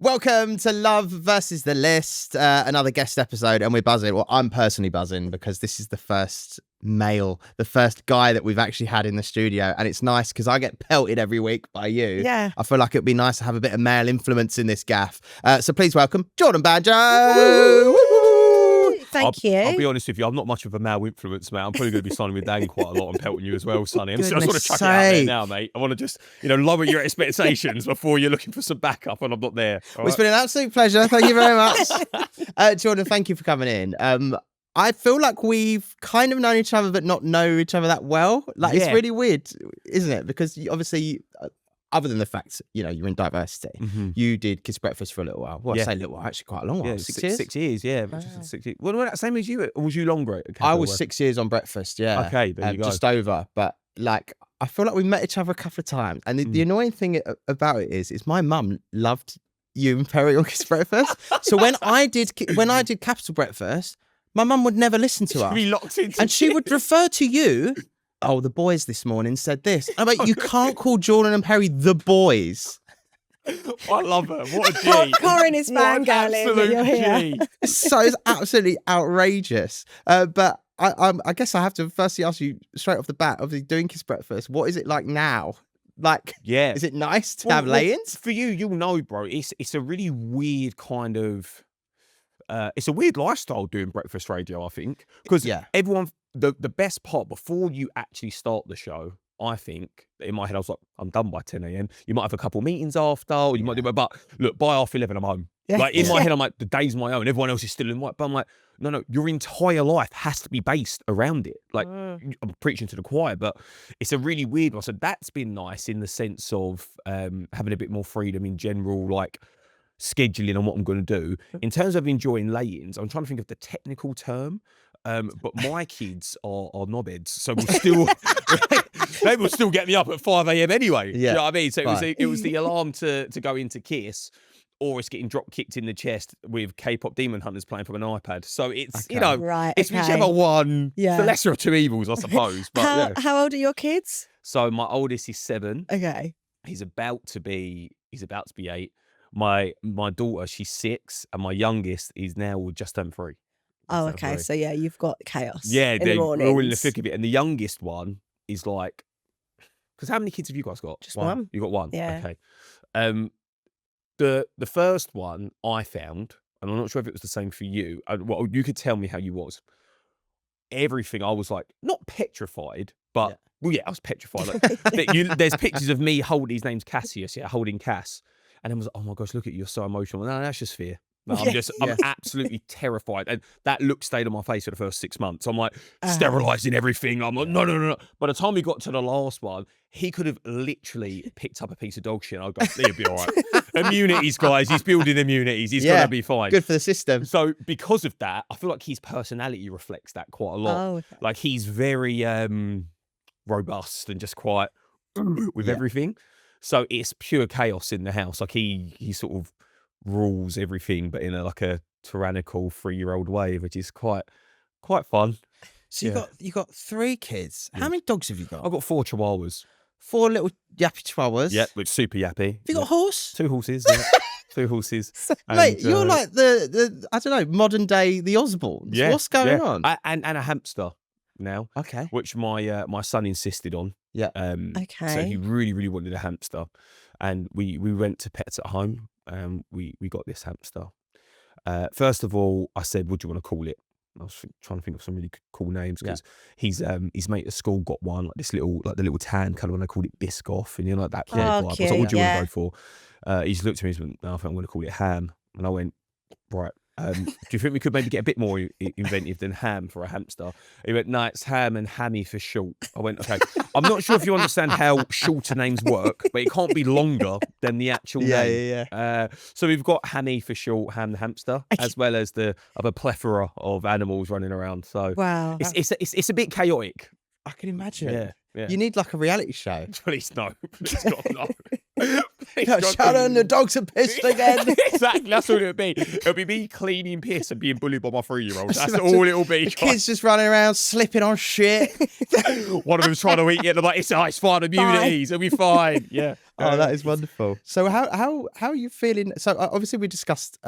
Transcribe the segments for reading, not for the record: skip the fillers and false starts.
Welcome to Love versus the List, another guest episode, and we're buzzing. Well, I'm personally buzzing because this is the first male, the first guy that we've actually had in the studio, and it's nice because I get pelted every week by you. Yeah. I feel like it'd be nice to have a bit of male influence in this gaff. So please welcome Jordan Banjo. Thank you. I'll be honest with you, I'm not much of a male influence, mate. I'm probably going to be signing with Dan quite a lot and pelting you as well, Sonny. I just want to chuck it out there now, mate. I want to just, lower your expectations before you're looking for some backup and I'm not there. It's been an absolute pleasure. Thank you very much. Jordan, thank you for coming in. I feel like we've kind of known each other, but not know each other that well. Like, It's really weird, isn't it? Because obviously, other than the fact, you're in diversity, you did Kids Breakfast for a little while. Well, I say little while, actually quite a long while. Yeah, 6 years? 6 years, yeah. Wow. 6 years. Well, same as you, or was you longer? I was 6 years on Breakfast, yeah. Okay, there you go. Just over. But, I feel like we met each other a couple of times. And the annoying thing about it is my mum loved you and Perry on Kids Breakfast. So when I did Capital Breakfast, my mum would never listen to us. Be locked into and she would refer to you. Oh, the boys this morning said this. I'm like, you can't call Jordan and Perry the boys. I love her. What a G. Corin is fangirling that you're here. G. So it's absolutely outrageous. But I guess I have to firstly ask you straight off the bat, obviously doing Kids Breakfast, what is it like now? Is it nice to have lay-ins? For you, you'll know, bro. It's a really weird kind of... it's a weird lifestyle doing breakfast radio, I think, because everyone, the best part before you actually start the show, I think in my head I was like, I'm done by 10 a.m. You might have a couple meetings after, or you might do, but look, by half 11 I'm home. Yeah. Like in my head I'm like, the day's my own. Everyone else is still in work, but I'm like, no, your entire life has to be based around it. Like I'm preaching to the choir, but it's a really weird one. So that's been nice in the sense of having a bit more freedom in general, like scheduling on what I'm going to do. In terms of enjoying lay-ins, I'm trying to think of the technical term, but my kids are knobheads, so they will still get me up at 5 a.m. anyway. Do you know what I mean? So it was the alarm to go into Kiss, or it's getting drop kicked in the chest with K-pop Demon Hunters playing from an iPad. So it's it's whichever one, the lesser of two evils, I suppose. But how old are your kids? So my oldest is 7. Okay. He's about to be 8. My daughter, she's 6, and my youngest is now just turned 3. Oh, okay. So you've got chaos. Yeah, they're all in the thick of it. And the youngest one is like, because how many kids have you guys got? Just one. You got one. Yeah. Okay. The first one I found, and I'm not sure if it was the same for you. Well, you could tell me how you was. Everything I was like, not petrified, but I was petrified. Like, there's pictures of me holding, his name's Cassius, holding Cass. And I was like, oh my gosh, look at you, you're so emotional. No, that's just fear. No, I'm absolutely terrified. And that look stayed on my face for the first 6 months. I'm like sterilizing everything. I'm like, no. By the time we got to the last one, he could have literally picked up a piece of dog shit. I'd go, he'll be all right. Immunities, guys. He's building immunities. He's going to be fine. Good for the system. So because of that, I feel like his personality reflects that quite a lot. Oh, okay. Like he's very robust and just quite with everything. So it's pure chaos in the house. Like he sort of rules everything, but in a tyrannical 3-year-old way, which is quite fun. So you got 3 kids. How many dogs have you got? I've got 4 chihuahuas. 4 little yappy chihuahuas. Yeah, which super yappy. Have you got a horse? 2 horses. 2 horses. Mate, you're like the I don't know, modern day the Osborns. Yeah, what's going on? And a hamster now. Okay. Which my son insisted on. Yeah. Okay. So he really, really wanted a hamster, and we went to Pets at Home. We got this hamster. First of all, I said, "What do you want to call it?" I was trying to think of some really cool names because his mate at school got one like this little, like the little tan colour, and I called it Biscoff, and like that. Vibe. I was like, "What do you want to go for?" He's looked at me and went, "No, I think I'm going to call it Ham," and I went, "Right." Do you think we could maybe get a bit more inventive than ham for a hamster? He went, no, it's Ham and Hammy for short. I went, okay. I'm not sure if you understand how shorter names work, but it can't be longer than the actual name. Yeah. So we've got Hammy for short, Ham the hamster, as well as the other plethora of animals running around. So wow, it's a bit chaotic. I can imagine. Yeah. You need like a reality show. Please no. Please God, no. Sharon, the dogs are pissed again. Exactly, that's what it would be. It'll be me cleaning piss and being bullied by my 3-year-old. That's all it'll be. The kids just running around slipping on shit. One of them's trying to eat it. I'm like, it's fine. Immunities. It'll be fine. Yeah. Oh, that is wonderful. So how are you feeling? So obviously we discussed,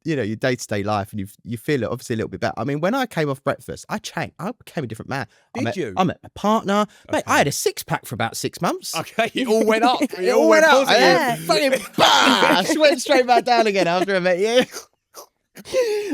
your day-to-day life, and you feel it obviously a little bit better. I mean, when I came off breakfast, I changed. I became a different man. Did you? I met my partner. Mate, I had a 6-pack for about 6 months. Okay, it all went up. It all went up. Yeah. Fucking bash! Went straight back down again after I met you.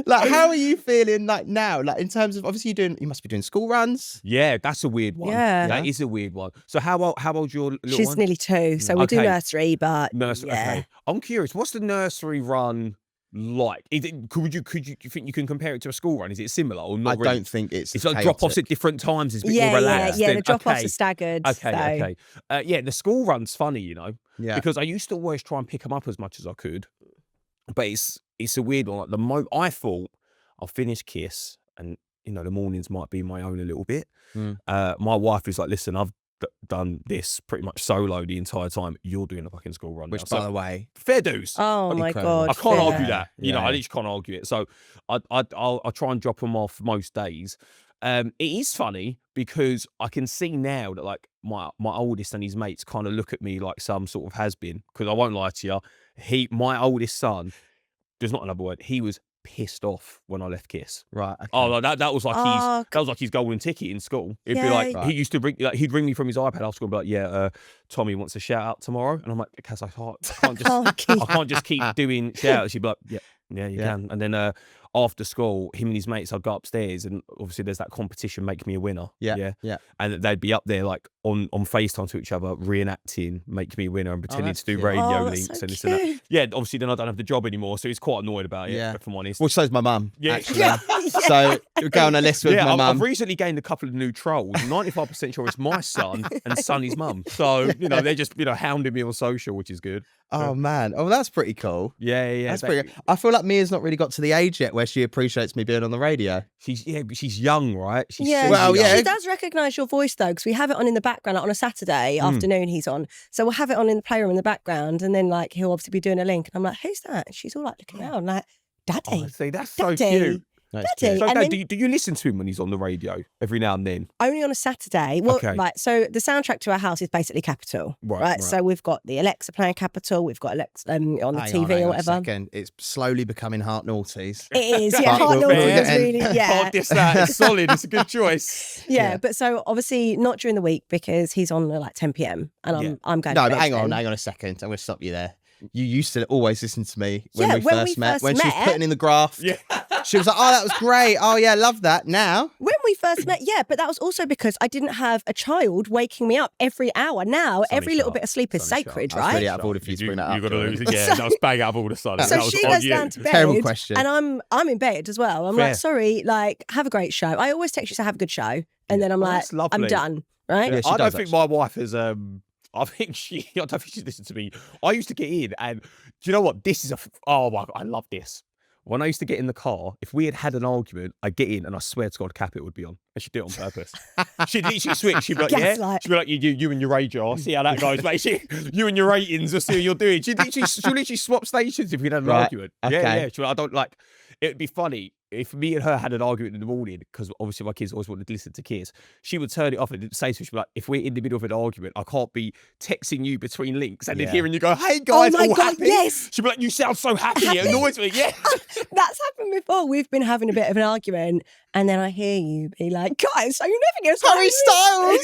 Like, how are you feeling like now? Like, in terms of, obviously you must be doing school runs. Yeah, that's a weird one. Yeah. That is a weird one. So how old's your little She's one? nearly 2, so we do nursery, but Nursery. yeah. Okay. I'm curious. What's the nursery run like? Could you think you can compare it to a school run? Is it similar or not? I don't think it's like drop-offs at different times. It's a bit more relaxed. Yeah, the drop-offs are staggered. Okay. Yeah, the school run's funny, Yeah. because I used to always try and pick them up as much as I could, but it's a weird one. Like the moment I thought I'll finish Kiss, and the mornings might be my own a little bit. My wife is like, listen, I've done this pretty much solo the entire time. You're doing a fucking school run, Which, now. by the way, fair dues. Oh my Incredible. God. I can't fair. argue that. I Yeah. literally can't argue it. So I'll try and drop them off most days. It is funny because I can see now that like my oldest and his mates kind of look at me like some sort of has-been, because I won't lie to you. My oldest son, there's not another word, he was pissed off when I left Kiss. right? Okay. Oh, like that was like his golden ticket in school. It'd be like Right. he used to he'd ring me from his iPad after school and be like, yeah, Tommy wants a shout out tomorrow, and I'm like, because I can't just keep doing shout outs. She'd be like, yeah, you can. And then after school, him and his mates, I'd go upstairs, and obviously there's that competition, make me a winner. Yeah. And they'd be up there like on FaceTime to each other, reenacting make me a winner and pretending that's to do cute. radio Oh, that's links so and this and that. cute. Yeah, obviously then I don't have the job anymore, so he's quite annoyed about it, if I'm honest. Well, so's my mum. Yeah. Actually. So we go on a list with my I've mum. recently gained a couple of new trolls. 95% sure it's my son and Sonny's mum. So, they're just, hounding me on social, which is good. Oh man. Oh, that's pretty cool. Yeah. That's pretty good. I feel like Mia's not really got to the age yet where she appreciates me being on the radio. She's young, right? She's Yeah, Well, yeah. she does recognise your voice though, because we have it on in the background. Like on a Saturday afternoon, he's on, so we'll have it on in the playroom in the background, and then like he'll obviously be doing a link, and I'm like, "Who's that?" And she's all like looking around, like, "Daddy." Oh, see, that's so Daddy. cute. That's Daddy. cute. So, And Dad, then- do you listen to him when he's on the radio every now and then? Only on a Saturday. Well, Okay. right. So the soundtrack to our house is basically Capital. Right. So we've got the Alexa playing Capital. We've got Alexa on the Hang TV on, hang or on a whatever. second. It's slowly becoming Heart Naughties. It is, yeah. But Heart we'll Naughty get is in. really, yeah. Can't diss that. It's solid. It's a good choice. Yeah, but so obviously not during the week because he's on at like 10 p.m. and I'm going. No, to but bed hang on then. a second. I'm going to stop you there. You used to always listen to me when Yeah, we when we first met. first When she was met. putting in the graph. Yeah. She was like, oh, that was great. Oh, yeah, love that. Now. When we first met, yeah, but that was also because I didn't have a child waking me up every hour. Now, Sunny every little sharp. bit of sleep is Sunny sacred, sharp. That's right? really out of order for you to bring that up. You got to Jordan. lose it. Yeah, that was bang out of all the sun. So That was she on goes you. down to bed, Terrible question. and I'm in bed as well. I'm Fair. like, sorry, like, have a great show. I always text you to have a good show, and then I'm Oh, like, that's lovely. I'm done, right? Yeah, she I don't does, think actually. my wife has. I don't think she's listened to me. I used to get in, and do you know what? This is oh my God, I love this. When I used to get in the car, if we had an argument, I'd get in, and I swear to God, Capit would be on, and she'd do it on purpose. She'd literally switch. She'd be like, Gaslight. She'd be like, you and your radio. I'll see how that goes, mate. You and your ratings. I'll see what you're doing. She'll literally swap stations if we had an Right, argument. okay. Yeah. She'd be like, I don't like. It'd be funny if me and her had an argument in the morning, because obviously my kids always wanted to listen to Kiss. She would turn it off and say to me, she'd be like, if we're in the middle of an argument, I can't be texting you between links and then Yeah. hearing you go, hey guys, Oh my all God, happy? yes. She'd be like, you sound so happy. It annoys me. Yeah. That's happened before. We've been having a bit of an argument, and then I hear you be like, guys, so you never get Harry Styles.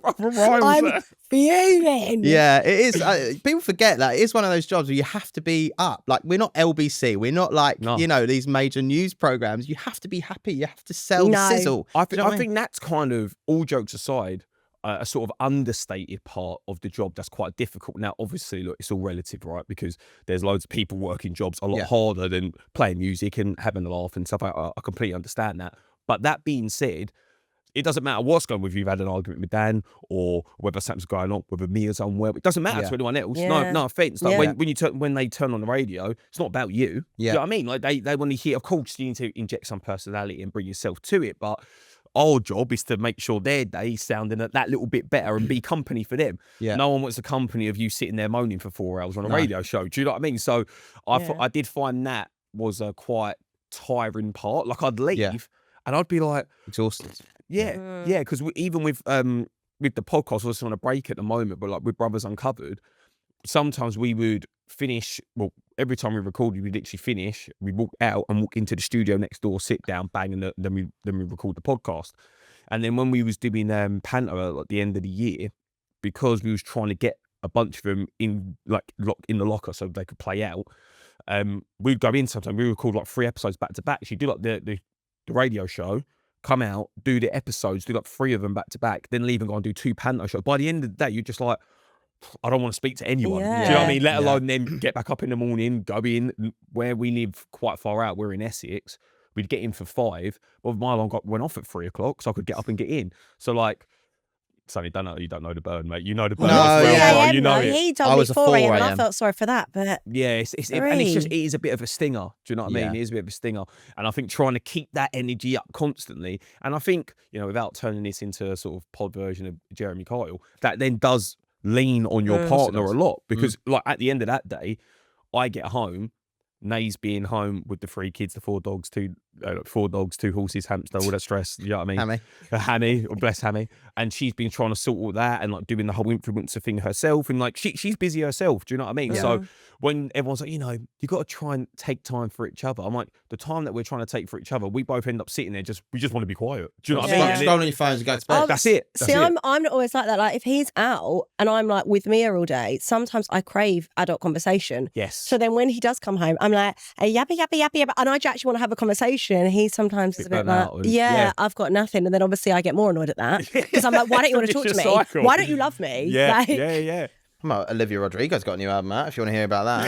I'm fuming. Yeah, it is. People forget that it is one of those jobs where you have to be up. Like, we're not LBC. We're not like, No. these major news programs. You have to be happy. You have to sell No. sizzle. I Do you know what I mean? think that's kind of, all jokes aside, a sort of understated part of the job that's quite difficult. Now, obviously, look, it's all relative, right? Because there's loads of people working jobs a lot harder than playing music and having a laugh and stuff. I completely understand that. But that being said, it doesn't matter what's going on, whether you've had an argument with Dan or whether something's going on, whether Mia's unwell. It doesn't matter to anyone else. Yeah. No offense. Like Yeah. when they turn on the radio, it's not about you. Yeah. Do you know what I mean? Like they want to hear, of course, you need to inject some personality and bring yourself to it. But our job is to make sure their day sounding that little bit better and be company for them. Yeah. No one wants the company of you sitting there moaning for 4 hours on a radio show. Do you know what I mean? So I did find that was a quite tiring part. Like I'd leave and I'd be like exhausted. Yeah, because even with the podcast, we're just on a break at the moment, but like with Brothers Uncovered, sometimes we would finish. Well, every time we recorded, we'd literally finish. We walk out and walk into the studio next door, sit down, bang, and then we record the podcast. And then when we was doing Panto at the end of the year, because we was trying to get a bunch of them in locked in the locker so they could play out, we'd go in sometimes. We record like 3 episodes back to back. So you do like the radio show, come out, do the episodes, do like 3 of them back to back, then leave and go and do 2 Panto shows. By the end of the day, you're just like, I don't want to speak to anyone. Do you know what I mean? Let alone then get back up in the morning, go in. Where we live quite far out, we're in Essex. We'd get in for 5. Well, my alarm went off at 3 o'clock, so I could get up and get in. So like, Sonny, you don't know the bird, mate. You know the bird as well. You know it. He told me 4 a.m. and I felt sorry for that. But yeah, it is a bit of a stinger. Do you know what I mean? It is a bit of a stinger. And I think trying to keep that energy up constantly. And I think, without turning this into a sort of pod version of Jeremy Kyle, that then does lean on your partner a lot. Because like at the end of that day, I get home, Nays being home with the 3 kids, the 4 dogs, 2 horses, hamster, all that stress. You know what I mean? Hammy, or bless Hammy. And she's been trying to sort all that and like doing the whole influencer thing herself. And like she's busy herself. Do you know what I mean? Yeah. So when everyone's like, you got to try and take time for each other. I'm like, the time that we're trying to take for each other, we both end up sitting there we just want to be quiet. Do you know what I mean? Scroll on your phones and go to bed. That's it. I'm not always like that. Like if he's out and I'm like with Mia all day, sometimes I crave adult conversation. Yes. So then when he does come home, I'm like, hey, yappy, yappy, yappy, yappy. And I actually want to have a conversation. He sometimes is a bit like, I've got nothing. And then obviously I get more annoyed at that because I'm like, why don't you want to talk to me? Cycle. Why don't you love me? Yeah, like, Well, Olivia Rodrigo's got a new album out if you want to hear about that.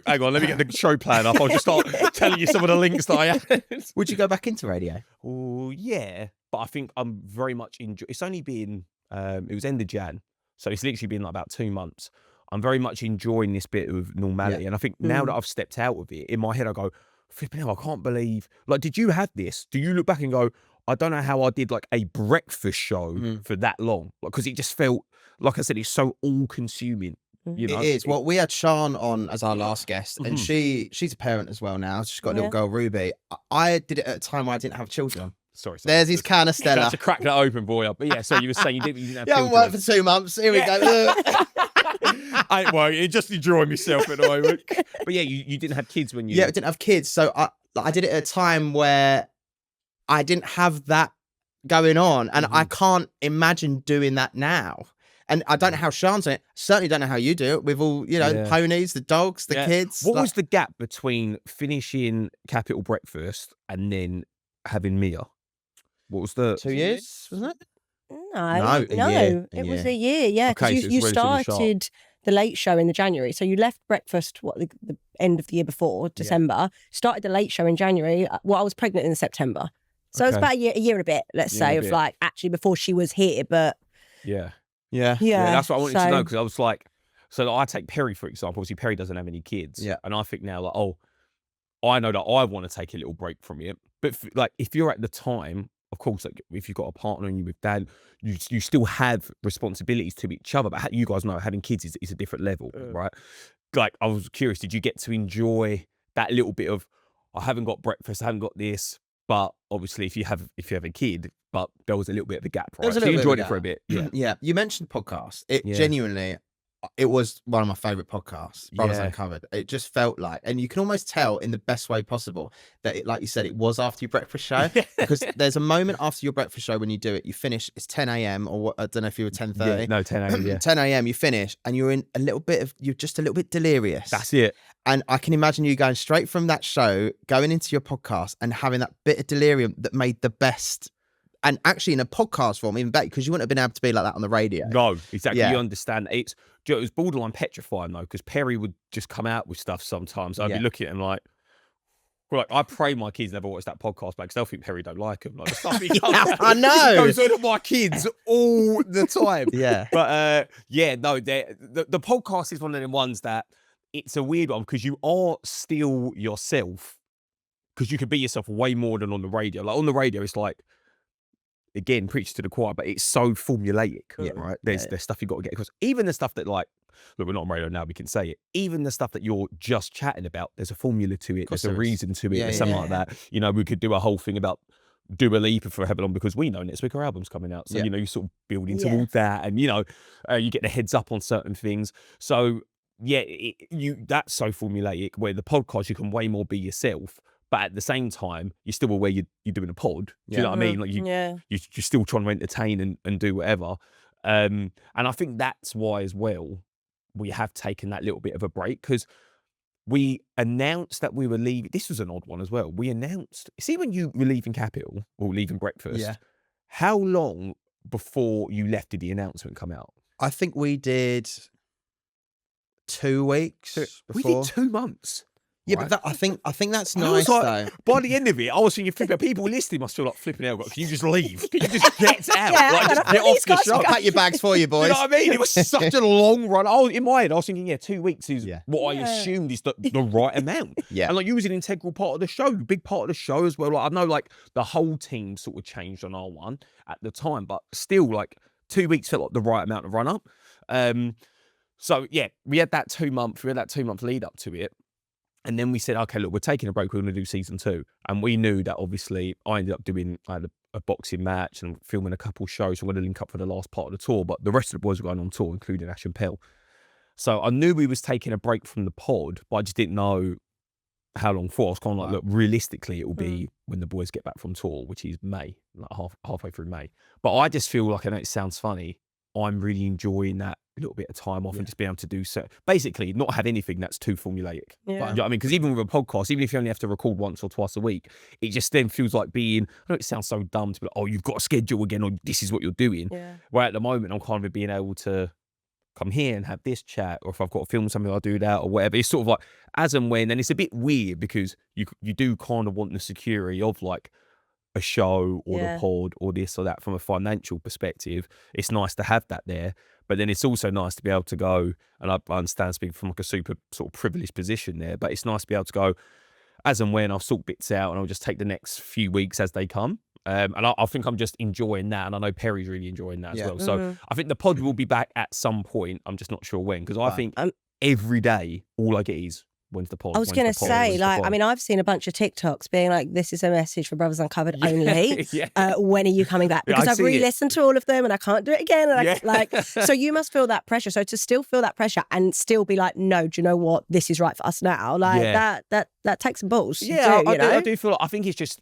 Hang on, let me get the show plan up. I'll just start telling you some of the links that I had. Would you go back into radio? Oh, yeah. But I think I'm very much it's only been, it was end of Jan. So it's literally been like about 2 months. I'm very much enjoying this bit of normality. And I think now that I've stepped out of it, in my head, I go, flipping hell, I can't believe. Like, did you have this? Do you look back and go, I don't know how I did like a breakfast show for that long? Because it just felt, like I said, it's so all-consuming. It is. Well, we had Sian on as our last guest, and she's a parent as well now. She's got a little girl, Ruby. I did it at a time where I didn't have children. Sorry. There's his can of Stella. That's to crack that open, boy. But yeah, so you were saying you didn't have children. I haven't worked for 2 months. Here we go. I ain't worried. Just enjoying myself at the moment. But yeah, you didn't have kids when you... Yeah, I didn't have kids. So I did it at a time where I didn't have that going on. And I can't imagine doing that now. And I don't know how Sian's doing it. Certainly don't know how you do it with all, the ponies, the dogs, the kids. What was the gap between finishing Capital Breakfast and then having Mia? What was the... 2 years, wasn't it? No, it was a year, yeah. Because you started the late show in the January. So you left breakfast, the end of the year before, December, started the late show in January. Well, I was pregnant in September. So it was about a year and a bit, let's say, of like actually before she was here, but... Yeah. That's what I wanted to know, because I was like, so I take Perry, for example. Obviously, Perry doesn't have any kids. Yeah. And I think now, like, I know that I want to take a little break from it. But like, if you're at the time, of course, like, if you've got a partner and you're with dad, you still have responsibilities to each other. But you guys know having kids is a different level, right? Like, I was curious, did you get to enjoy that little bit of, I haven't got breakfast, I haven't got this, but obviously if you have a kid, but there was a little bit of a gap, right? So you enjoyed it for a bit. Yeah. You mentioned podcasts. Genuinely, it was one of my favourite podcasts, Brothers Uncovered. It just felt like, and you can almost tell in the best way possible that, like you said, it was after your breakfast show. Because there's a moment after your breakfast show when you do it, you finish, it's 10 a.m. or what, I don't know if you were 10:30. Yeah, no, 10 a.m. 10 a.m. you finish and you're in you're just a little bit delirious. That's it. And I can imagine you going straight from that show, going into your podcast and having that bit of delirium that made the best. And actually in a podcast form, even better, because you wouldn't have been able to be like that on the radio. No, exactly. You understand. It was borderline petrifying, though, because Perry would just come out with stuff sometimes. I'd be looking at him like, I pray my kids never watch that podcast back, because they'll think Perry don't like him. Like, the stuff he does, I know. He goes on at my kids all the time. But the podcast is one of them ones that it's a weird one, because you are still yourself, because you could be yourself way more than on the radio. Like on the radio, it's like, again, preach to the choir, but it's so formulaic, right? There's stuff you've got to get across. Even the stuff that like, look, we're not on radio now, we can say it. Even the stuff that you're just chatting about, there's a formula to it, there's a reason to it, there's something like that. You know, we could do a whole thing about Dua Lipa for however long, because we know next week her album's coming out. So, you know, you sort of building towards that, and, you know, you get the heads up on certain things. So, yeah, that's so formulaic, where the podcast, you can way more be yourself. But at the same time, you're still aware you're doing a pod. Do you know what I mean? Like you're still trying to entertain and do whatever. And I think that's why as well, we have taken that little bit of a break, because we announced that we were leaving. This was an odd one as well. We announced, see, when you were leaving Capital or leaving Breakfast, how long before you left did the announcement come out? I think we did 2 weeks. We did 2 months. Yeah, right? But I think that's nice, though. By the end of it, I was thinking, people listening must feel like flipping out. Can you just leave? Can you just get out? Like, just get off the show. I'll pack your bags for you, boys. You know what I mean? It was such a long run. In my head, I was thinking, 2 weeks is what I assumed is the right amount. And like, you was an integral part of the show, big part of the show as well. Like, I know, like, the whole team sort of changed on our one at the time, but still, like, 2 weeks felt like the right amount of run up. So yeah, we had that 2 month lead up to it. And then we said, okay, look, we're taking a break. We're going to do season 2. And we knew that obviously I ended up I had a boxing match and filming a couple shows. So we're going to link up for the last part of the tour. But the rest of the boys were going on tour, including Ash and Pell. So I knew we was taking a break from the pod, but I just didn't know how long for. I was kind of like, look, realistically, it will be when the boys get back from tour, which is May, like halfway through May. But I just feel like, I know it sounds funny, I'm really enjoying that little bit of time off and just be able to do so. Basically, not have anything that's too formulaic. But, you know what I mean? Because even with a podcast, even if you only have to record once or twice a week, it just then feels like being, I know it sounds so dumb to be like, oh, you've got a schedule again, or this is what you're doing. Where at the moment, I'm kind of being able to come here and have this chat, or if I've got to film something, I'll do that, or whatever. It's sort of like as and when, and it's a bit weird because you do kind of want the security of like a show or the pod or this or that from a financial perspective. It's nice to have that there, but then it's also nice to be able to go, and I understand speaking from like a super sort of privileged position there, but it's nice to be able to go as and when I'll sort bits out, and I'll just take the next few weeks as they come. And I think I'm just enjoying that, and I know Perry's really enjoying that as well. So I think the pod will be back at some point. I'm just not sure when, because I think every day all I get is, when's the pod? I was going to say, like, I mean, I've seen a bunch of TikToks being like, this is a message for Brothers Uncovered only. When are you coming back? Because I've re-listened to all of them and I can't do it again. And so you must feel that pressure. So to still feel that pressure and still be like, no, do you know what? This is right for us now. Like that takes some balls. Yeah, I do feel like, I think it's just,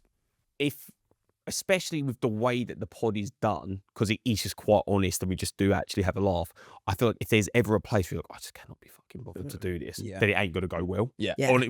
especially with the way that the pod is done, because it is just quite honest and we just do actually have a laugh. I feel like if there's ever a place where you're like, I just cannot be fucking bothered to do this, then it ain't going to go well.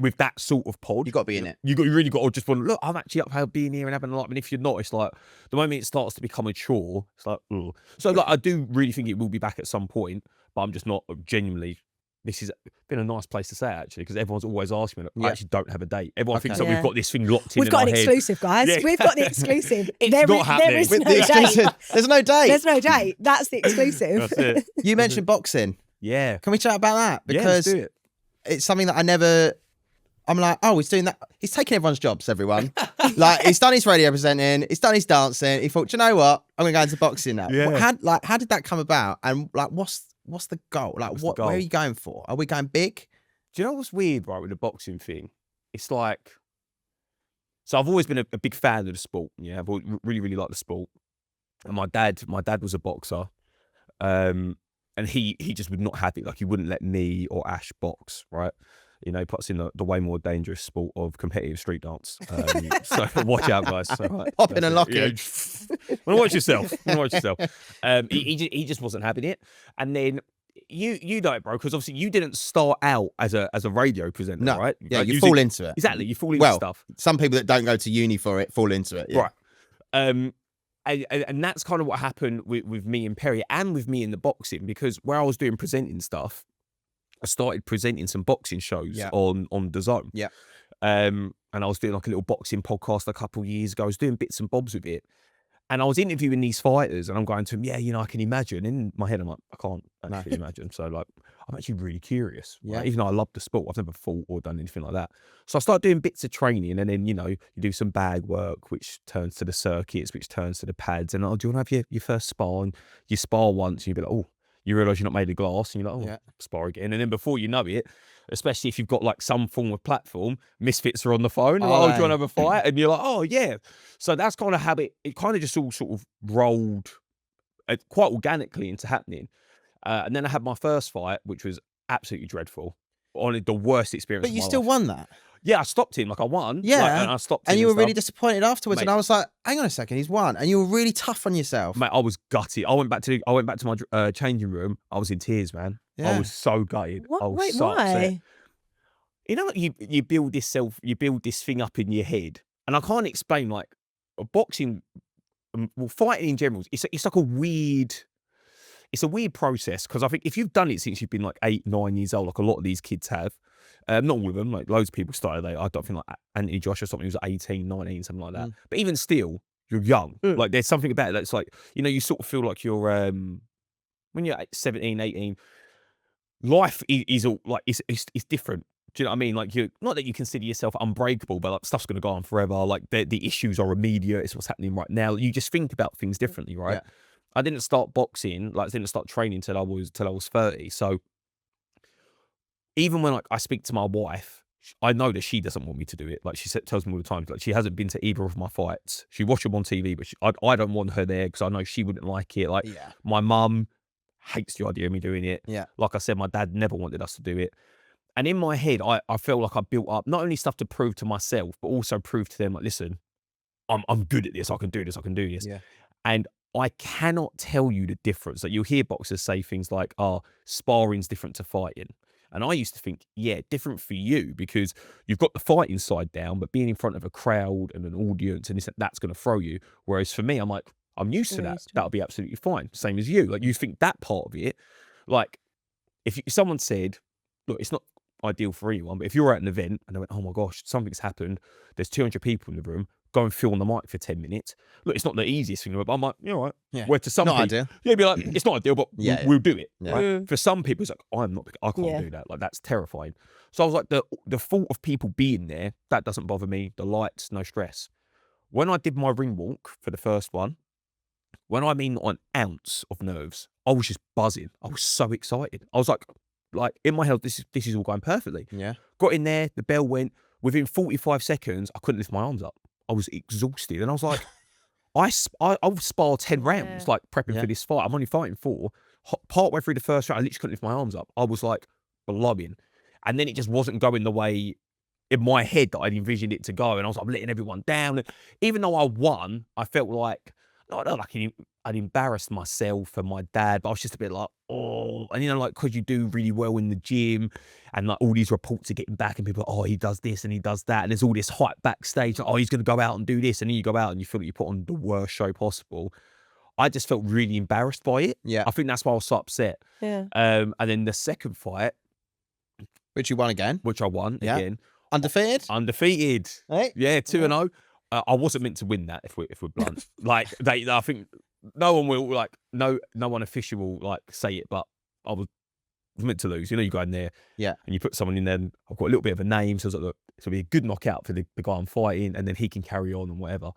With that sort of pod, you got to be in it. You really got to just want to look, I'm actually up here being here and having a laugh. And if you're not, it's like the moment it starts to become a chore, it's like, ugh. So like, I do really think it will be back at some point, but I'm just not genuinely. This has been a nice place to say, actually, because everyone's always asking me, I actually don't have a date. Everyone thinks that we've got this thing locked in. We've got an exclusive, guys. We've got the exclusive. It's not happening. There is no date. There's no date. There's no date. That's the exclusive. That's it. You mentioned boxing. Yeah. Can we chat about that? Because let's do it. It's something that I'm like, oh, he's doing that. He's taking everyone's jobs, everyone. Like, he's done his radio presenting. He's done his dancing. He thought, do you know what? I'm going to go into boxing now. Yeah. How did that come about? And like, what's the goal? Like, where are you going for? Are we going big? Do you know what's weird, right, with the boxing thing? It's like, so I've always been a big fan of the sport. Yeah, I've really, really liked the sport. And my dad was a boxer, and he just would not have it. Like, he wouldn't let me or Ash box, right? You know, he puts in the way more dangerous sport of competitive street dance. So watch out, guys. Right, pop in and lock it. Watch yourself. He just wasn't having it. And then you know it, bro, because obviously you didn't start out as a radio presenter, right? Yeah, you fall into it. Exactly, you fall into stuff. Some people that don't go to uni for it fall into it. Yeah. Right. And that's kind of what happened with me and Perry, and with me in the boxing, because where I was doing presenting stuff, I started presenting some boxing shows on the Zone. Yeah. And I was doing like a little boxing podcast a couple of years ago. I was doing bits and bobs with it. And I was interviewing these fighters, and I'm going to them, I can imagine. In my head, I'm like, I can't actually imagine. So like, I'm actually really curious. Right? Even though I love the sport, I've never fought or done anything like that. So I start doing bits of training, and then, you know, you do some bag work, which turns to the circuits, which turns to the pads. And, oh, do you want to have your first spar? And you spar once, and you'll be like, oh, you realise you're not made of glass, and you're like, oh, spar again. And then before you know it, especially if you've got like some form of platform, misfits are on the phone. Oh, do you want to have a fight? And you're like, oh, yeah. So that's kind of how it kind of just all sort of rolled quite organically into happening. And then I had my first fight, which was absolutely dreadful. Honestly, the worst experience of my life. But you still won that? Yeah, I stopped him. Like, I won. Yeah. Like, and I stopped him. And you were really disappointed afterwards. Mate, and I was like, hang on a second, he's won. And you were really tough on yourself. Mate, I was gutted. I went back to my changing room. I was in tears, man. Yeah. I was so gutted. What? I was Wait, so why? upset. You know, like you build this thing up in your head. And I can't explain, like, boxing, well, fighting in general, it's like a weird process, because I think if you've done it since you've been like 8, 9 years old, like a lot of these kids have, not all of them, like loads of people started, I don't think like Anthony Joshua or something, he was 18, 19, something like that. But even still, you're young. Like, there's something about it that's like, you know, you sort of feel like you're, when you're 17, 18, life is all like, it's different. Do you know what I mean? Like, you're not that you consider yourself unbreakable, but like, stuff's going to go on forever. Like, the issues are immediate. It's what's happening right now. You just think about things differently, right? Yeah. I didn't start boxing, like, I didn't start training till I was 30. So even when, like, I speak to my wife, I know that she doesn't want me to do it. Like, she tells me all the time, like, she hasn't been to either of my fights. She watched them on TV, but I don't want her there because I know she wouldn't like it. Like, my mum hates the idea of me doing it. Yeah. Like I said, my dad never wanted us to do it. And in my head, I feel like I built up not only stuff to prove to myself, but also prove to them, like, listen, I'm good at this. I can do this. I can do this. Yeah. And I cannot tell you the difference. Like, you'll hear boxers say things like, oh, sparring's different to fighting. And I used to think, yeah, different for you because you've got the fighting side down, but being in front of a crowd and an audience and that's going to throw you. Whereas for me, I'm like, I'm used to that. That'll be absolutely fine. Same as you. Like, you think that part of it, like, if someone said, look, it's not ideal for anyone, but if you're at an event and they went, oh my gosh, something's happened, there's 200 people in the room, go and film the mic for 10 minutes. Look, it's not the easiest thing, but I'm like, you're right. Yeah. Where to some people, ideal. Yeah, be like, it's not ideal, but we'll do it. Yeah. Right? For some people, it's like, I can't do that. Like, that's terrifying. So I was like, the thought of people being there, that doesn't bother me. The lights, no stress. When I did my ring walk for the first one, when I mean an ounce of nerves, I was just buzzing. I was so excited. I was like in my head, this is all going perfectly. Yeah. Got in there, the bell went. Within 45 seconds, I couldn't lift my arms up. I was exhausted, and I was like, I'll spar 10 rounds, like prepping for this fight. I'm only fighting 4. Partway through the first round, I literally couldn't lift my arms up. I was like blowing, and then it just wasn't going the way in my head that I'd envisioned it to go, and I was like letting everyone down. And even though I won, I felt like I'd embarrassed myself and my dad, but I was just a bit like, oh, and you know, like, because you do really well in the gym, and like all these reports are getting back, and people are, oh, he does this and he does that, and there's all this hype backstage, like, oh, he's going to go out and do this, and then you go out and you feel like you put on the worst show possible. I just felt really embarrassed by it. Yeah, I think that's why I was so upset. Yeah. And then the second fight, which you won again, which I won again, undefeated. Right? Yeah, 2-0. I wasn't meant to win that if we're blunt. Like, I think no one will, like, no one official will, like, say it, but I was meant to lose. You know, you go in there, and you put someone in there, and I've got a little bit of a name, so I was like, look, it'll be a good knockout for the guy I'm fighting, and then he can carry on and whatever.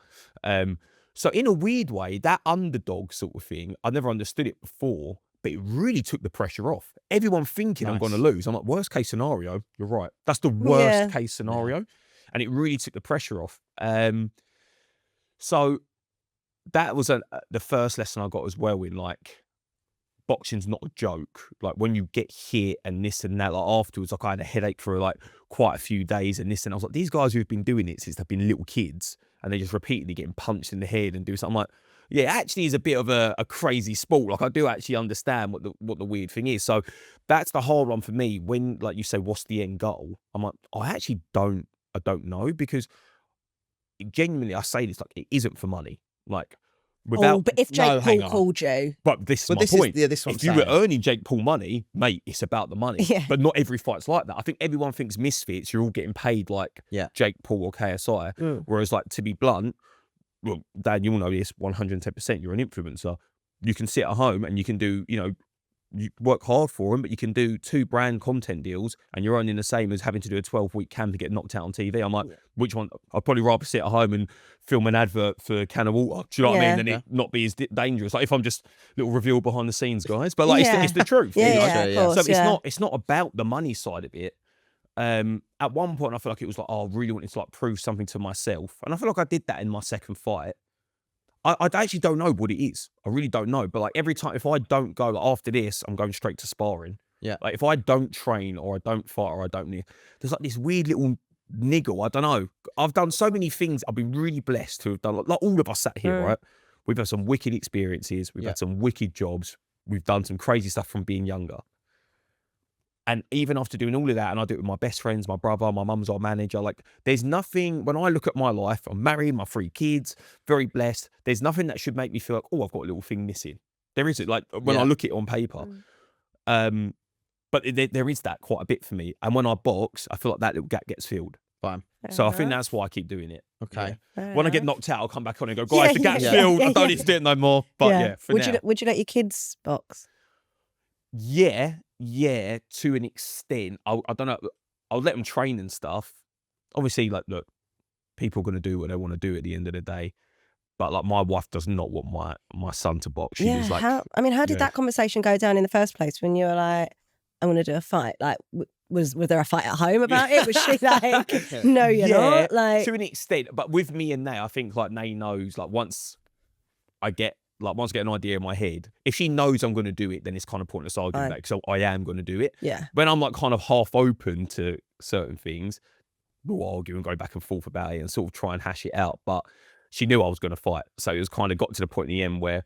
So in a weird way, that underdog sort of thing, I never understood it before, but it really took the pressure off. Everyone thinking I'm going to lose. I'm like, worst case scenario, you're right. That's the worst case scenario. Yeah. And it really took the pressure off. So that was the first lesson I got as well, in like, boxing's not a joke. Like, when you get hit and this and that, like, afterwards, like, I had a headache for like quite a few days and this, and I was like, these guys who've been doing it since they've been little kids, and they're just repeatedly getting punched in the head and do something. I'm like, yeah, it actually is a bit of a crazy sport. Like, I do actually understand what the weird thing is. So that's the hard one for me. When, like, you say, what's the end goal? I'm like, I actually don't know, because genuinely, I say this, like, it isn't for money. Like, without, but if Jake Paul called you, but this is my point. If you were earning Jake Paul money, mate, it's about the money. Yeah. But not every fight's like that. I think everyone thinks misfits, you're all getting paid like Jake Paul or KSI. Whereas, like, to be blunt, well, Dan, you'll know this 110%. You're an influencer. You can sit at home and you can do, you know, you work hard for them, but you can do 2 brand content deals and you're earning the same as having to do a 12-week camp to get knocked out on TV. I'm like, which one? I'd probably rather sit at home and film an advert for a can of water. Do you know what I mean? And it not be as dangerous. Like if I'm just little reveal behind the scenes, guys. But like it's the truth. Of course, so it's not about the money side of it. At one point I feel like it was like, I really wanted to like prove something to myself. And I feel like I did that in my second fight. I actually don't know what it is. I really don't know. But like every time, if I don't go, like after this, I'm going straight to sparring. Yeah. Like if I don't train or I don't fight or I don't, there's like this weird little niggle. I don't know. I've done so many things. I've been really blessed to have done. Like all of us sat here, right? We've had some wicked experiences. We've had some wicked jobs. We've done some crazy stuff from being younger. And even after doing all of that, and I do it with my best friends, my brother, my mum's our manager, like there's nothing, when I look at my life, I'm married, my 3 kids, very blessed. There's nothing that should make me feel like, oh, I've got a little thing missing. There isn't, like when I look at it on paper. But there is that quite a bit for me. And when I box, I feel like that little gap gets filled. Fine. So I think that's why I keep doing it. Okay. Yeah. When I get knocked out, I'll come back on and go, guys, the gap's filled. I don't need to do it no more. But would you let your kids box? Yeah, to an extent. I don't know. I'll let them train and stuff. Obviously, like, look, people are going to do what they want to do at the end of the day. But like, my wife does not want my son to box. She was like, how did that conversation go down in the first place when you were like, I want to do a fight? Like, was there a fight at home about it? Was she like, no, you're not? Like, to an extent. But with me and Nay, I think like Nay knows, like once I get an idea in my head, if she knows I'm going to do it, then it's kind of pointless arguing that, because I am going to do it. Yeah. When I'm like kind of half open to certain things, we'll argue and go back and forth about it and sort of try and hash it out. But she knew I was going to fight. So it was kind of got to the point in the end where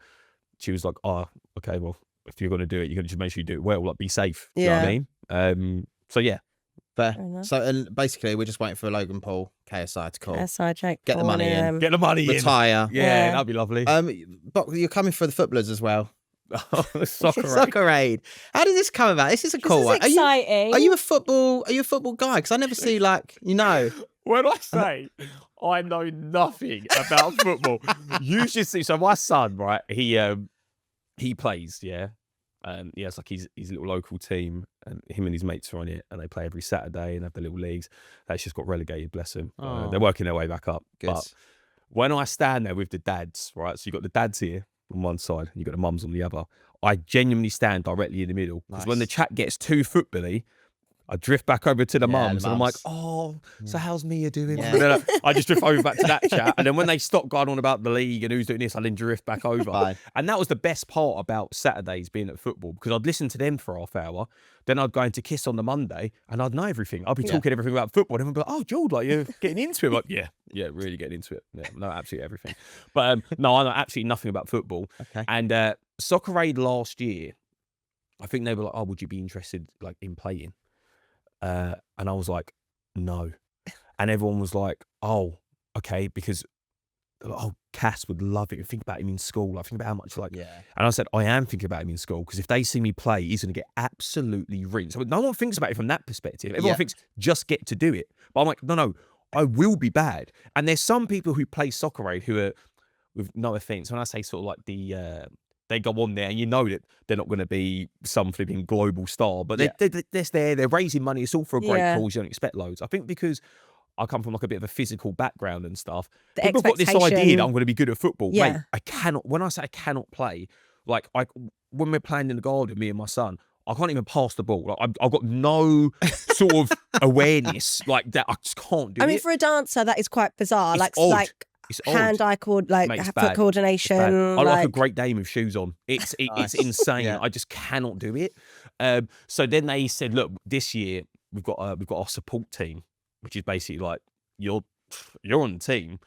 she was like, oh, okay, well, if you're going to do it, you're going to just make sure you do it well, like be safe. Do you know what I mean? So yeah. Fair. So and basically, we're just waiting for Logan Paul, KSI to call. KSI, Jake, get the money in. Get the money retire. in. Yeah, that'd be lovely. But you're coming for the footballers as well. Soccer Aid. How did this come about? This is a cool one. Exciting. Are you a football guy? Because I never see like, you know. When I say I know nothing about football, you should see. So my son, right? He plays, yeah. He has like his little local team, and him and his mates are on it, and they play every Saturday and have the little leagues. That's just got relegated, bless them. They're working their way back up. Good. But when I stand there with the dads, right? So you got the dads here on one side, and you got the mums on the other. I genuinely stand directly in the middle, because when the chat gets too footbally, I drift back over to the mums, and I'm like, oh, so how's Mia doing? And then I just drift over back to that chat. And then when they stop going on about the league and who's doing this, I then drift back over. Fine. And that was the best part about Saturdays being at football, because I'd listen to them for half hour. Then I'd go into Kiss on the Monday and I'd know everything. I'd be talking everything about football. And everyone would be like, oh, George, like you're getting into it. I'm like, yeah, really getting into it. Yeah, no, absolutely everything. But no, I know absolutely nothing about football. Okay. And Soccer Aid last year, I think they were like, oh, would you be interested like in playing? And I was like, no. And everyone was like, oh, okay, because Cass would love it. Think about him in school. Like, think about how much like. Yeah. And I said, I am thinking about him in school, because if they see me play, he's going to get absolutely rinsed. So no one thinks about it from that perspective. Everyone thinks just get to do it. But I'm like, no, I will be bad. And there's some people who play Soccer Aid who are, with no offense, when I say sort of like they go on there and you know that they're not going to be some flipping global star, but they're raising money. It's all for a great cause. You don't expect loads. I think because I come from like a bit of a physical background and stuff, people have got this idea that I'm going to be good at football. Yeah. Mate, I cannot, when I say I cannot play, like when we're playing in the garden, me and my son, I can't even pass the ball. Like, I've got no sort of awareness like that. I just can't do it. I mean, for a dancer, that is quite bizarre. It's odd. It's hand-eye foot coordination. I like a Great Dane with shoes on. It's insane. Yeah. I just cannot do it. So then they said, look, this year we've got our support team, which is basically like you're on the team,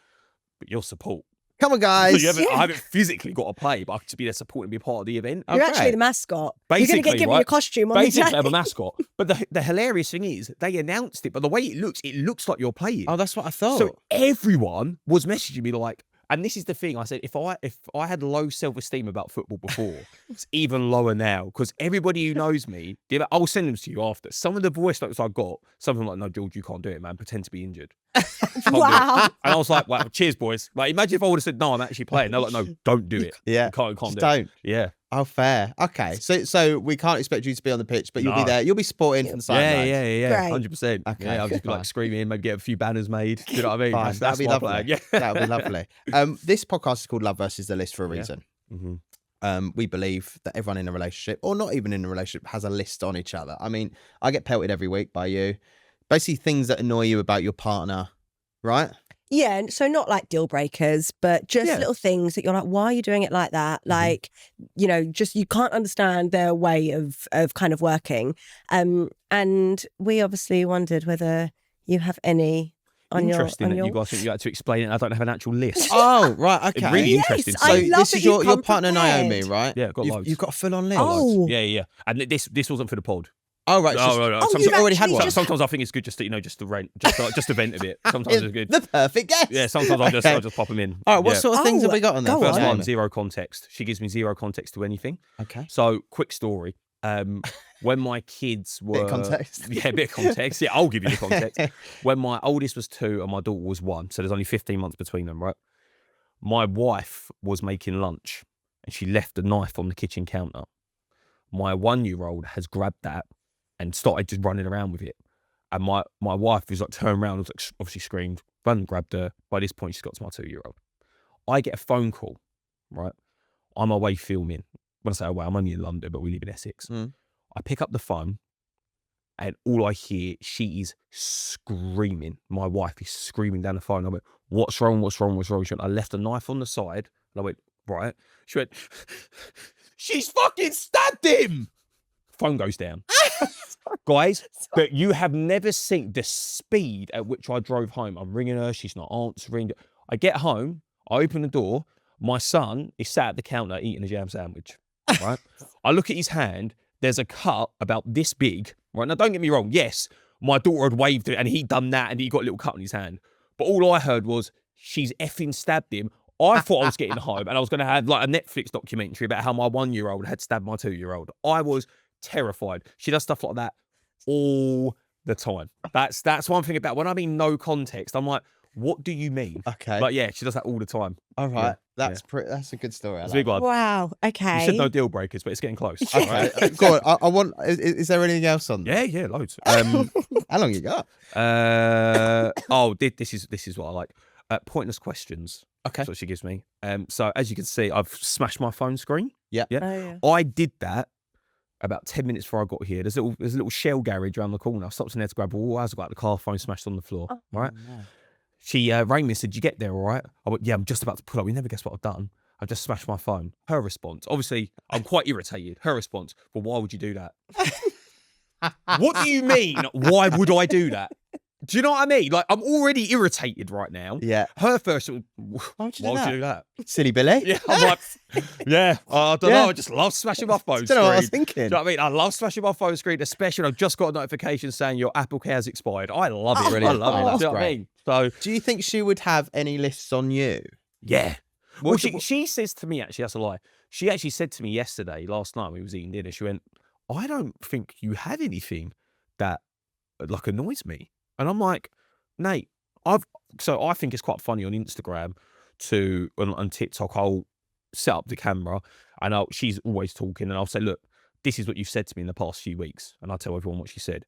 but you're support. Come on, guys. So I haven't physically got to play, but I could be there supporting and be part of the event. You're actually the mascot. Basically, you're going to get given your costume on basically, the day. I'm a mascot. But the hilarious thing is, they announced it, but the way it looks like you're playing. Oh, that's what I thought. So everyone was messaging me like, and this is the thing, I said, if I had low self-esteem about football before, it's even lower now, because everybody who knows me, I'll send them to you after. Some of the voice notes I got, some of them like, no, George, you can't do it, man. Pretend to be injured. Wow. And I was like, wow, cheers, boys. Like, imagine if I would have said, no, I'm actually playing. They're like, no, don't do it. Yeah. You can't do don't. it. Yeah. Oh, fair. Okay. So we can't expect you to be on the pitch, but you'll be there. You'll be supporting from the sidelines. Yeah. 100%. Okay. Yeah, I'll just be like screaming, maybe get a few banners made. Do you know what I mean? Fine. That'd be lovely. Yeah. That would be lovely. This podcast is called Love versus the List for a reason. Mm-hmm. We believe that everyone in a relationship, or not even in a relationship, has a list on each other. I mean, I get pelted every week by you. Basically, things that annoy you about your partner, right? Yeah, so not like deal breakers, but just little things that you're like, why are you doing it like that? Like, you know, just you can't understand their way of kind of working. And we obviously wondered whether you have any on interesting your... that you guys think you had to explain it. I don't have an actual list. Oh, right, okay. It's really interesting. I So love this that is you your come partner prepared. Naomi, right? Yeah, got loads. You've got a full-on list. Oh. Yeah. And this wasn't for the pod. Oh, right. you've already had one. Sometimes I think it's good just to, just to rent, just to vent a bit. Sometimes it's good. The perfect guest. Yeah, sometimes I'll just pop them in. All right, what sort of things have we got on there? First one, zero context. She gives me zero context to anything. Okay. So, quick story. When my kids were... Bit of context. Yeah, bit of context. Yeah, I'll give you the context. When my oldest was 2 and my daughter was 1, so there's only 15 months between them, right? My wife was making lunch and she left a knife on the kitchen counter. My 1-year-old has grabbed that and started just running around with it. And my wife was like, turned around, was like, obviously screamed, run and grabbed her. By this point, she's got to my 2-year-old. I get a phone call, right? I'm away filming. When I say away, I'm only in London, but we live in Essex. I pick up the phone and all I hear, she is screaming. My wife is screaming down the phone. I went, what's wrong? She went, I left a knife on the side. And I went, right. She went, she's fucking stabbed him. Phone goes down. Guys, but you have never seen the speed at which I drove home. I'm ringing her. She's not answering. I get home. I open the door. My son is sat at the counter eating a jam sandwich. Right? I look at his hand. There's a cut about this big. Right? Now, don't get me wrong. Yes, my daughter had waved it and he'd done that and he got a little cut on his hand. But all I heard was, she's effing stabbed him. I thought I was getting home and I was going to have like a Netflix documentary about how my 1-year-old had stabbed my 2-year-old. I was terrified. She does stuff like that all the time. That's one thing about when I mean no context. I'm like, what do you mean? Okay. But yeah, she does that all the time. All right. Yeah. That's a good story. It's a big one. Wow. Okay. You said no deal breakers, but it's getting close. Okay. Right? Go on. I want. Is there anything else on there? Yeah, loads. How long you got? This is what I like. Pointless questions. Okay. That's what she gives me. So as you can see, I've smashed my phone screen. Yeah. Oh, yeah. I did that about 10 minutes before I got here. There's a little shell garage around the corner. I stopped in there to grab all. I was got the car phone smashed on the floor. Right. No. She rang me and said, "Did you get there all right?" I went, "Yeah, I'm just about to pull up." You never guess what I've done. I've just smashed my phone. Her response, obviously, I'm quite irritated. Her response, "Well, why would you do that?" What do you mean? Why would I do that? Do you know what I mean? Like, I'm already irritated right now. Yeah. Her first, why would you do that? Silly Billy. Yeah, I'm like, yeah, I don't know. I just love smashing my phone screen. Don't know what I was thinking. Do you know what I mean? I love smashing my phone screen, especially when I've just got a notification saying your Apple Care has expired. I love it. Brilliant. I love it. That's Do you know what I mean? So, do you think she would have any lists on you? yeah. Well, she says to me, actually, that's a lie. She actually said to me last night, we was eating dinner, she went, I don't think you have anything that like annoys me. And I'm like, Nate, I think it's quite funny on Instagram on TikTok, I'll set up the camera and she's always talking and I'll say, look, this is what you've said to me in the past few weeks. And I'll tell everyone what she said.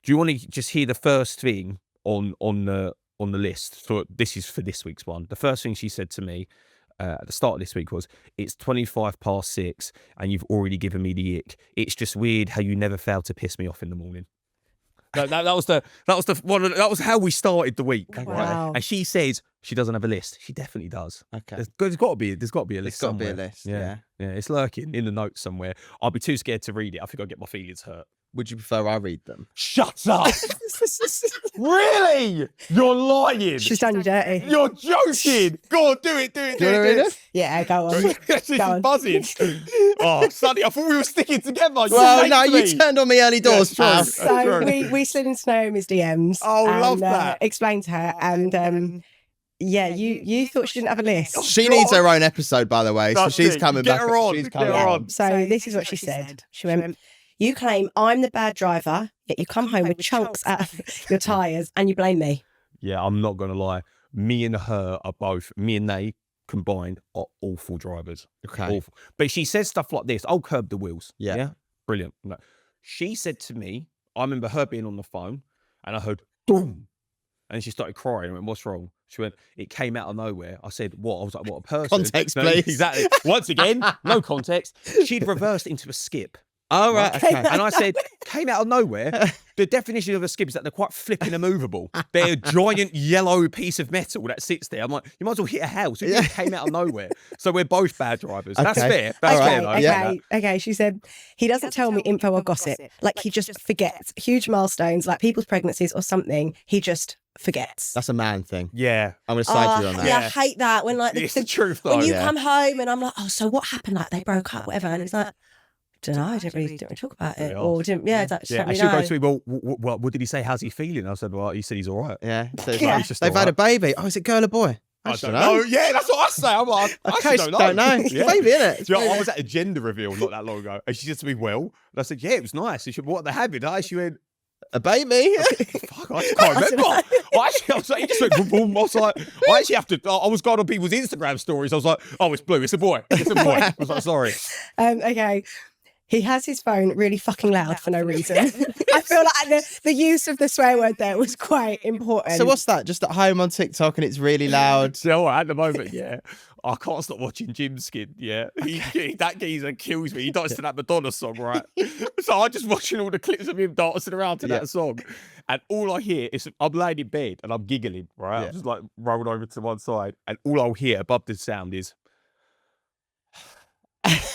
Do you want to just hear the first thing on the list? So this is for this week's one. The first thing she said to me at the start of this week was, it's 6:25 and you've already given me the ick. It's just weird how you never fail to piss me off in the morning. That was how we started the week. Wow. Right? And she says she doesn't have a list. She definitely does. Okay. There's got to be a list. There's got to be a somewhere. list. Yeah, it's lurking in the notes somewhere. I'll be too scared to read it. I think I'll get my feelings hurt. Would you prefer I read them? Shut up! Really? You're lying. She's done you dirty. You're joking. Go on, do it. Do you want to read it? Yeah, go on. This is buzzing. Oh, Sonny, I thought we were sticking together. Well, no, you turned on me early doors, pal. So we slid into Naomi's DMs. Oh, love that. Explained to her and yeah, you thought she didn't have a list. She needs her own episode, by the way. So she's coming Get back. her on. She's Get coming her on. on. So this is what she said. She went, you claim I'm the bad driver, yet you come home with chunks out of your tyres and you blame me. Yeah, I'm not going to lie. Me and her are both, me and Nate combined are awful drivers. Okay. Awful. But she says stuff like this. I'll curb the wheels. Yeah. Brilliant. No. She said to me, I remember her being on the phone and I heard boom. And she started crying. I went, what's wrong? She went, it came out of nowhere. I said, what? I was like, what, a person? Context, please. Exactly. Once again, no context. She'd reversed into a skip. Oh, right. Okay. And I said, came out of nowhere. The definition of a skip is that they're quite flipping immovable. They're a giant yellow piece of metal that sits there. I'm like, you might as well hit a house. It just came out of nowhere. So we're both bad drivers. That's fair. That's fair, though. Okay. She said, he doesn't tell me info or gossip. Like, he just forgets huge milestones, like people's pregnancies or something. He just forgets. That's a man thing. Yeah. I'm going to side you on that. Yeah, I hate that. When like it's the truth, though. When you come home and I'm like, oh, so what happened? Like, they broke up, whatever. And it's like, I don't know, I didn't really talk about it. Or didn't, it's like, and she'll go to me, well, what did he say? How's he feeling? I said, well, he said he's all right. Yeah. So it's like, they've had a baby. Oh, is it girl or boy? I don't know. Yeah, that's what I say. I'm like, I actually don't know. It's a baby, isn't it? You know, I was at a gender reveal not that long ago, and she said to me, well, and I said, yeah, it was nice. She said, what are they having? She went, a baby? Fuck, I can't remember. I was like, he just went, boom, boom. I was like, I actually have to, I was going on people's Instagram stories. I was like, oh, it's blue. It's a boy. It's a boy. I was like, sorry. Okay. He has his phone really fucking loud for no reason. I feel like the use of the swear word there was quite important. So what's that? Just at home on TikTok and it's really loud? So at the moment, yeah. I can't stop watching Jim Skin, yeah. That geezer kills me. He dances to that Madonna song, right? So I'm just watching all the clips of him dancing around to that song. And all I hear is, I'm laying in bed and I'm giggling, right? I'm just like rolled over to one side. And all I'll hear above the sound is...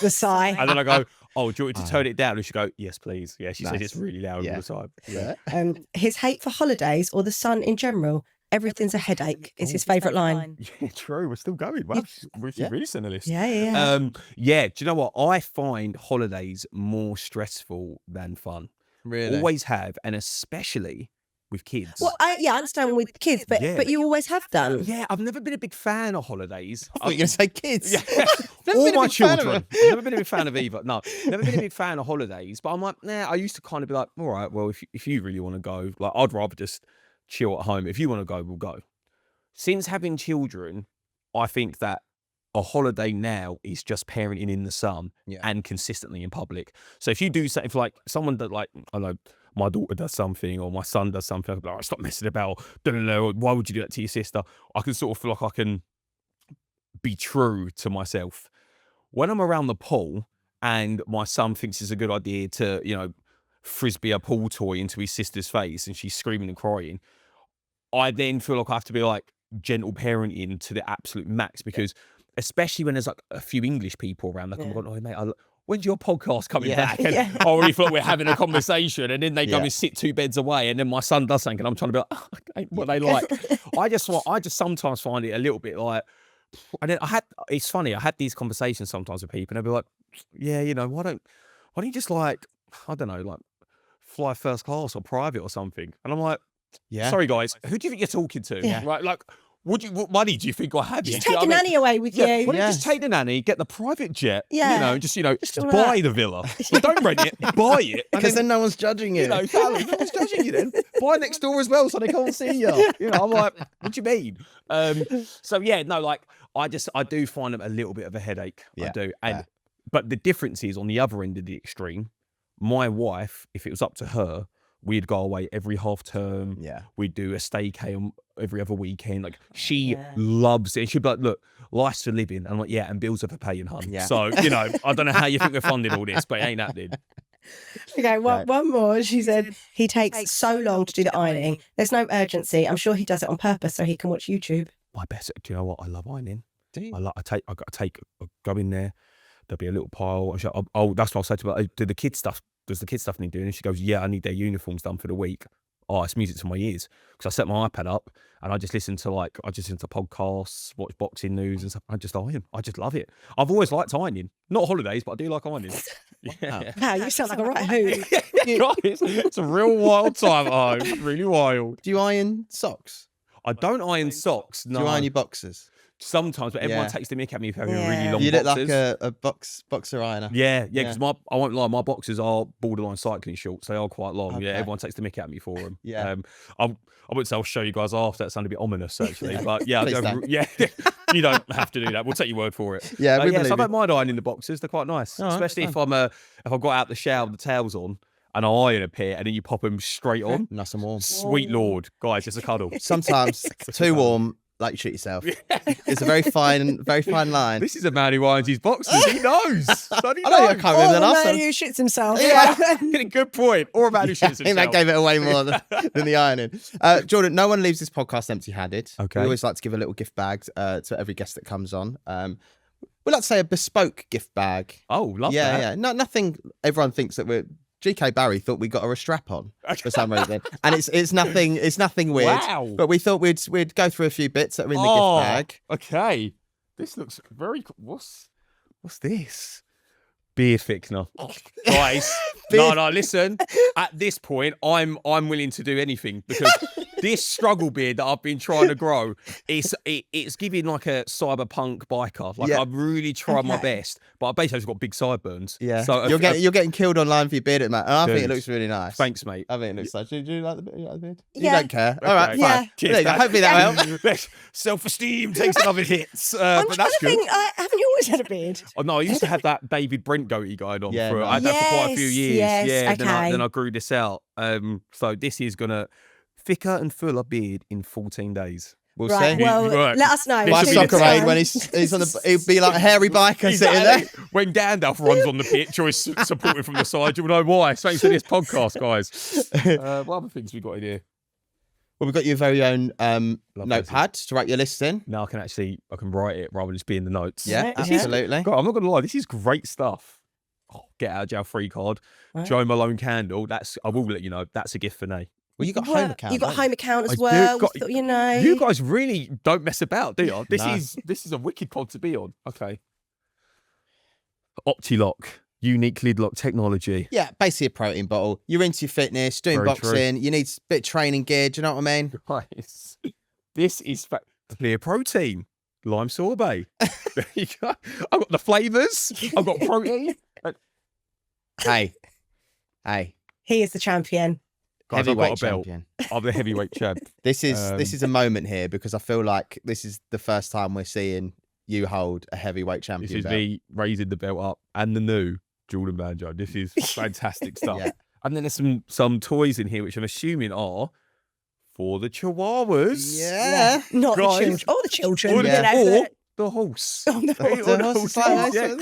the sigh. And then I go, oh, do you want me to turn it down? And she go, yes, please. Yeah, she says it's really loud all the time. Yeah. His hate for holidays or the sun in general, everything's a headache, is his favourite line. Yeah, true. We're still going. Wow, she's really sent a list. Yeah. Yeah, do you know what? I find holidays more stressful than fun. Really? Always have, and especially with kids. Well, I understand with kids, but you always have done. Yeah, I've never been a big fan of holidays. I thought you were going to say kids. Yeah. All my children. I've never been a big fan of either. No, never been a big fan of holidays. But I'm like, I used to kind of be like, all right, well, if you really want to go, like, I'd rather just chill at home. If you want to go, we'll go. Since having children, I think that a holiday now is just parenting in the sun and consistently in public. So if you do something, if like someone that, like, I don't know, my daughter does something or my son does something, I'll be like, oh, stop messing about. No, why would you do that to your sister? I can sort of feel like I can be true to myself. When I'm around the pool and my son thinks it's a good idea to, frisbee a pool toy into his sister's face and she's screaming and crying, I then feel like I have to be like gentle parenting to the absolute max, because especially when there's like a few English people around, like, I'm going, oh, mate, when's your podcast coming back? And I already feel like we're having a conversation, and then they go and sit 2 beds away, and then my son does something, and I'm trying to be like, oh, okay, what they like. I just sometimes find it a little bit like, and then it's funny, I had these conversations sometimes with people, and they'll be like, yeah, why don't you just, like, I don't know, like, fly first class or private or something? And I'm like, sorry guys, who do you think you're talking to? Right, like, what money do you think I have? Just take the nanny away with you. Why don't you just take the nanny, get the private jet, just buy the villa. Well, don't rent it, buy it. Because then no one's judging you. No one's judging you then. Buy next door as well so they can't see you. I'm like, what do you mean? I do find them a little bit of a headache. I do. But the difference is, on the other end of the extreme, my wife, if it was up to her, we'd go away every half term. Yeah. We'd do a staycay every other weekend. Like, she loves it. She'd be like, look, life's for living. And I'm like, and bills are for paying, hun. Yeah. So, I don't know how you think we're funding all this, but it ain't happening. Okay, one more. She said, he takes so long to do the ironing. There's no urgency. I'm sure he does it on purpose so he can watch YouTube. My best, do you know what? I love ironing. Do you? I go in there. There'll be a little pile. That's what I'll say to her. Do the kids stuff? Does the kids stuff need doing? And she goes, yeah, I need their uniforms done for the week. Oh, it's music to my ears, because I set my iPad up and I just listen to podcasts, watch boxing news and stuff. I just iron. I just love it. I've always liked ironing. Not holidays, but I do like ironing. Wow, you sound like a right hoot. It's a real wild time at home. Really wild. Do you iron socks? I don't iron socks. No. Do you iron your boxers? Sometimes, but everyone takes the mick at me for having really long boxers. You look like a boxer ironer. Yeah, because I won't lie, my boxers are borderline cycling shorts. They are quite long. Okay. Yeah, everyone takes the mick at me for them. Yeah. I wouldn't say I'll show you guys after. That sounded a bit ominous, actually. But yeah, you don't have to do that. We'll take your word for it. Yeah, so I don't mind ironing the boxers. They're quite nice, especially if I've got out the shower with the towels on. And I iron a pair, and then you pop them straight on. Nice and warm. Sweet Lord, guys, it's a cuddle. Sometimes too warm, like you shoot yourself. It's a very fine line. This is a man who irons his boxers. He knows. I can't remember the last man who shits himself. Yeah, good point. Or a man who shits himself. I think that gave it away more than the ironing. Jordan, no one leaves this podcast empty-handed. Okay. We always like to give a little gift bag to every guest that comes on. We like to say a bespoke gift bag. Oh, love that. Yeah. Nothing. Everyone thinks that we're. GK Barry thought we got her a strap on for some reason, and it's nothing weird. Wow. But we thought we'd go through a few bits that are in the gift bag. Okay. This looks very. What's this? Beer thickener, guys. No. Listen. At this point, I'm willing to do anything because this struggle beard that I've been trying to grow, it's giving like a cyberpunk biker. Like I've really tried my best, but I basically got big sideburns. Yeah. So you're getting killed online for your beard, mate. And I think it looks really nice. Thanks, mate. I think it looks nice. Do you like the beard? Yeah. You don't care. All right, fine. Cheers, hopefully that helps. Self-esteem takes another hit. But that's good. Haven't you always had a beard? Oh no, I used to have that David Brent goatee going on. Yeah, I had that for quite a few years. Yes, yeah, okay. then I grew this out. So this is gonna thicker and fuller beard in 14 days. We'll right, see. well, let us know. My soccer aid when he's on the, he'll be like a hairy biker sitting there. When Gandalf runs on the pitch or is supported from the side, you'll know why. Thanks to this podcast, guys. What other things we got in here? Well, we've got your very own notepad to write your list in. Now I can write it rather than just be in the notes. Yeah, absolutely. God, I'm not gonna lie, this is great stuff. Get out of jail free card. Right. Joe Malone candle. I will let you know. That's a gift for Nay. Well, you got home account. You got home account as well. You guys really don't mess about, do you? This is a wicked pod to be on. Okay. OptiLock, unique lid lock technology. Yeah, basically a protein bottle. You're into your fitness, doing boxing. You need a bit of training gear. Do you know what I mean? Guys, this is clear protein. Lime sorbet. There you go. I've got the flavours. I've got protein. Hey. He is the champion. Guys, heavyweight champion. I'm the heavyweight champ. This is a moment here because I feel like this is the first time we're seeing you hold a heavyweight champion This is belt. me raising the belt up and the new Jordan Banjo. This is fantastic stuff. Yeah. And then there's some toys in here which I'm assuming are for the Chihuahuas. Yeah. Not the children. Oh, the children. Or the horse. The horse.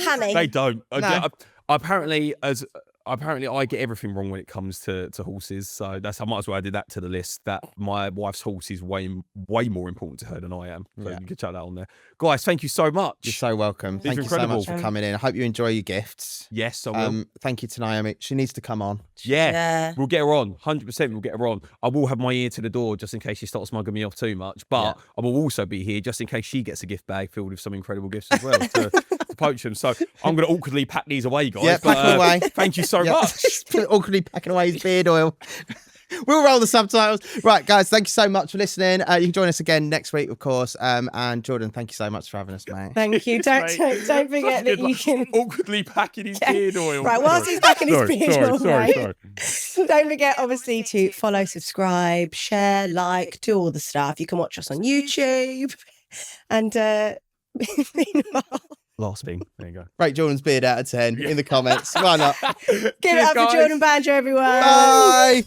Honey. They don't. No. Apparently, I get everything wrong when it comes to horses. So I might as well add that to the list. That my wife's horse is way more important to her than I am. So you can chuck that on there. Guys, thank you so much. You're so welcome. Thank you so much for coming in. I hope you enjoy your gifts. Yes, I will. Thank you to Naomi. She needs to come on. Yeah. We'll get her on. 100% we'll get her on. I will have my ear to the door just in case she starts mugging me off too much. But I will also be here just in case she gets a gift bag filled with some incredible gifts as well to poach them. So I'm going to awkwardly pack these away, guys. Yeah, pack them away. Thank you so much. Awkwardly packing away his beard oil. We'll roll the subtitles. Right, guys, thank you so much for listening. You can join us again next week, of course. And Jordan, thank you so much for having us, mate. Thank you. Don't forget that you can... Awkwardly packing his beard oil. Right, whilst he's packing his beard oil, sorry. Don't forget, obviously, to follow, subscribe, share, like, do all the stuff. You can watch us on YouTube. And meanwhile... Last thing. There you go. Rate Jordan's beard out of 10 in the comments. Why not? Give it up for Jordan Banjo, everyone. Bye.